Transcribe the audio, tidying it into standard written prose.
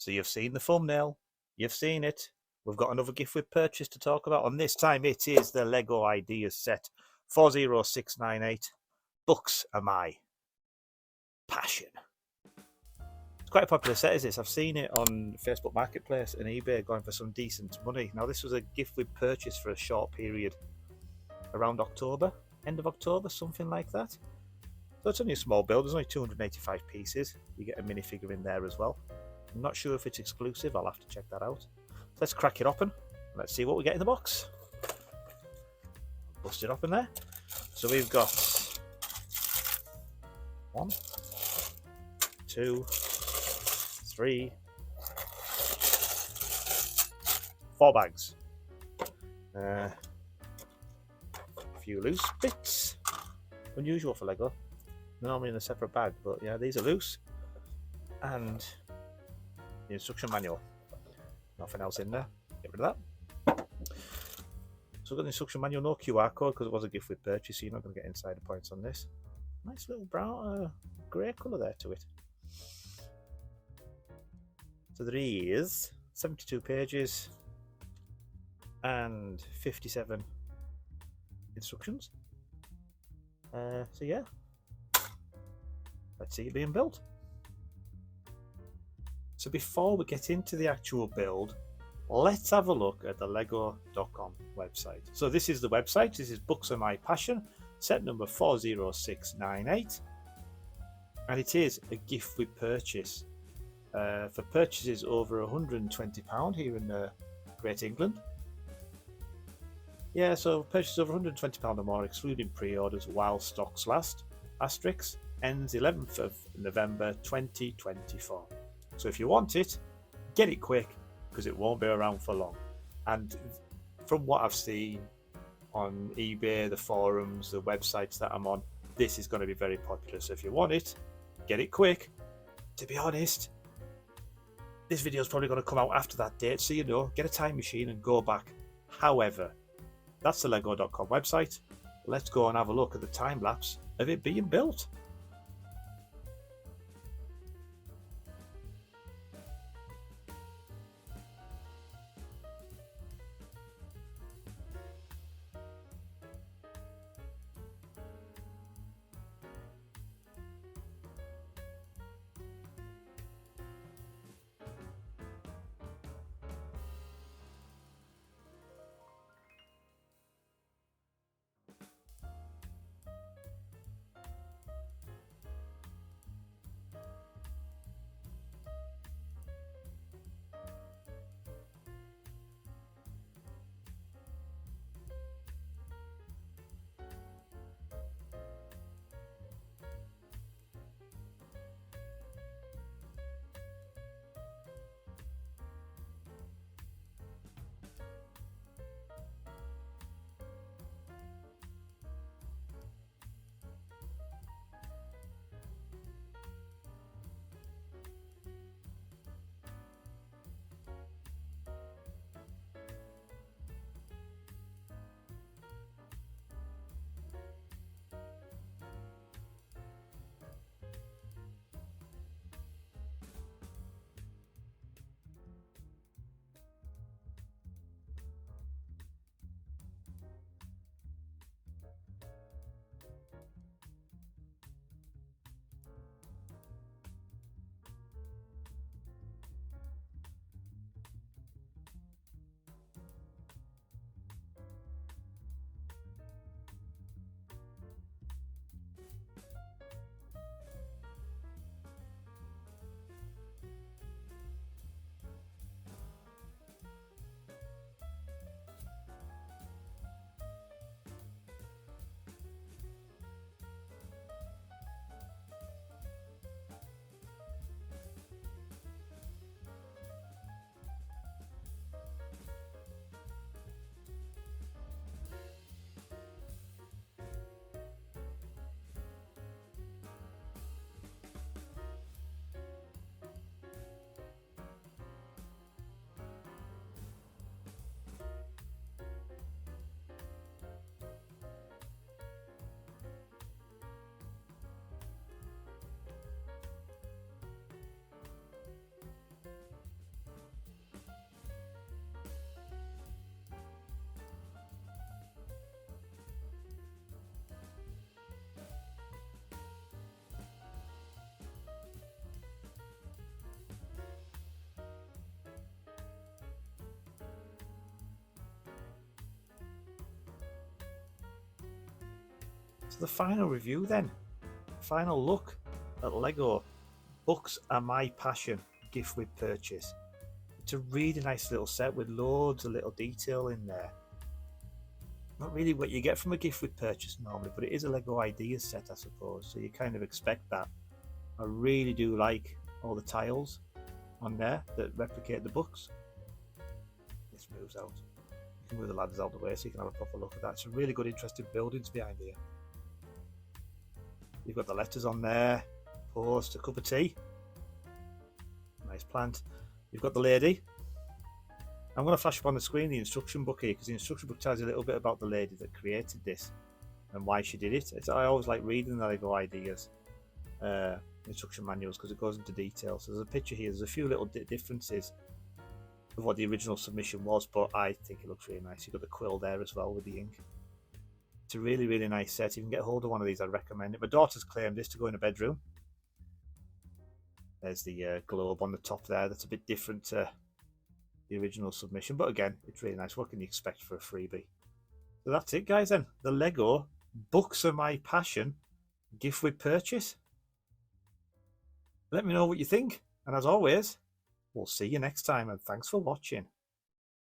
So you've seen the thumbnail, you've seen it. We've got another gift with purchase to talk about, and this time it is the Lego Ideas set 40698. Books are my passion. It's quite a popular set, is this? I've seen it on Facebook Marketplace and eBay going for some decent money. Now, this was a gift with purchase for a short period around October, end of October, something like that. So it's only a small build, there's only 285 pieces. You get a minifigure in there as well. I'm not sure if it's exclusive, I'll have to check that out. So let's crack it open. Let's see what we get in the box. Bust it open there. So we've got 1, 2, 3, 4 bags. A few loose bits. Unusual for Lego. Normally in a separate bag, but yeah, these are loose. And the instruction manual. Nothing else in there. Get rid of that. So we've got the instruction manual, no QR code because it was a gift with purchase, so you're not going to get insider points on this. Nice little brown, grey colour there to it. So there is 72 pages and 57 instructions. So yeah, let's see it being built. So before we get into the actual build, let's have a look at the lego.com website. So this is the website. This is Books Are My Passion, set number 40698. And it is a gift with purchase. For purchases over £120 here in Great England. Yeah, so purchases over £120 or more, excluding pre-orders while stocks last. Asterisk ends 11th of November 2024. So if you want it, get it quick because it won't be around for long. And from what I've seen on eBay, the forums, the websites that I'm on, this is going to be very popular. So if you want it, get it quick. To be honest, this video is probably going to come out after that date, so you know, get a time machine and go back. However, that's the lego.com website. Let's go and have a look at the time lapse of it being built. the final review then. Final look at Lego Books Are My Passion gift with purchase. It's a really nice little set with loads of little detail in there. Not really what you get from a gift with purchase normally, but it is a Lego Ideas set, I suppose, so you kind of expect that. I really do like all the tiles on there that replicate the books. This moves out. You can move the ladders out of the way so you can have a proper look at that. Some really good, interesting buildings behind here. You've got the letters on there. Post, a cup of tea. Nice plant. You've got the lady. I'm going to flash up on the screen the instruction book here, because the instruction book tells you a little bit about the lady that created this and why she did it. I always like reading the Lego Ideas instruction manuals because it goes into detail. So there's a picture here. There's a few little differences of what the original submission was, but I think it looks really nice. You've got the quill there as well with the ink. It's a really, really nice set. If you can get hold of one of these, I'd recommend it. My daughter's claimed this to go in a bedroom. There's the globe on the top there. That's a bit different to the original submission, but again, it's really nice. What can you expect for a freebie? So that's it, guys, then. The Lego Books Are My Passion gift with purchase. Let me know what you think, and as always, we'll see you next time, and thanks for watching.